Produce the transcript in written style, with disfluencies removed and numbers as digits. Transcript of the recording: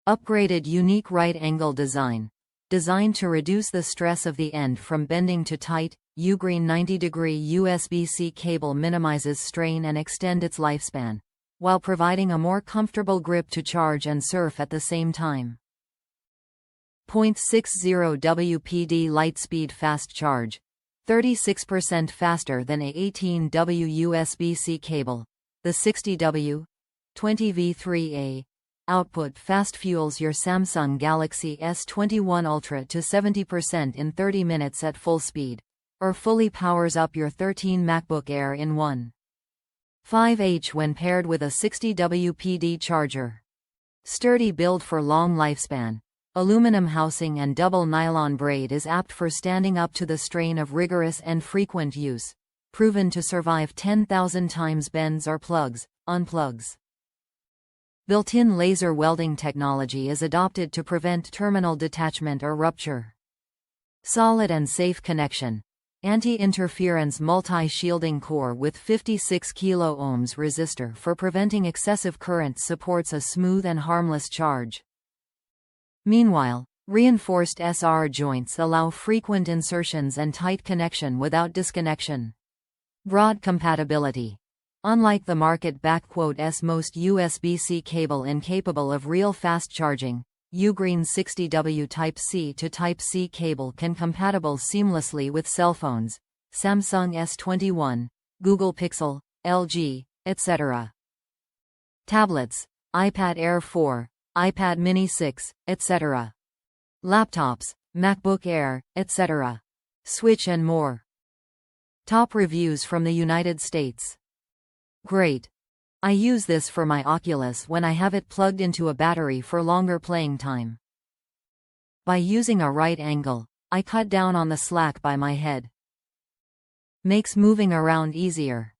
Upgraded unique right-angle design. Designed to reduce the stress of the end from bending to tight, UGREEN 90-degree USB-C cable minimizes strain and extends its lifespan, while providing a more comfortable grip to charge and surf at the same time. 0.60 WPD Lightspeed Fast Charge. 36% faster than a 18W USB-C cable. The 60W 20V3A output fast fuels your Samsung Galaxy S21 Ultra to 70% in 30 minutes at full speed, or fully powers up your 13 MacBook Air in 1.5H when paired with a 60W PD charger. Sturdy build for long lifespan. Aluminum housing and double nylon braid is apt for standing up to the strain of rigorous and frequent use. Proven to survive 10,000 times bends or unplugs. Built-in laser welding technology is adopted to prevent terminal detachment or rupture. Solid and safe connection. Anti-interference multi-shielding core with 56 kΩ resistor for preventing excessive current supports a smooth and harmless charge. Meanwhile, reinforced SR joints allow frequent insertions and tight connection without disconnection. Broad compatibility. Unlike the market-S most USB-C cable incapable of real fast charging, UGREEN 60W Type-C to Type-C cable can compatible seamlessly with cell phones, Samsung S21, Google Pixel, LG, etc. Tablets, iPad Air 4, iPad Mini 6, etc. Laptops, MacBook Air, etc. Switch and more. Top reviews from the United States. Great. I use this for my Oculus when I have it plugged into a battery for longer playing time. By using a right angle, I cut down on the slack by my head. Makes moving around easier.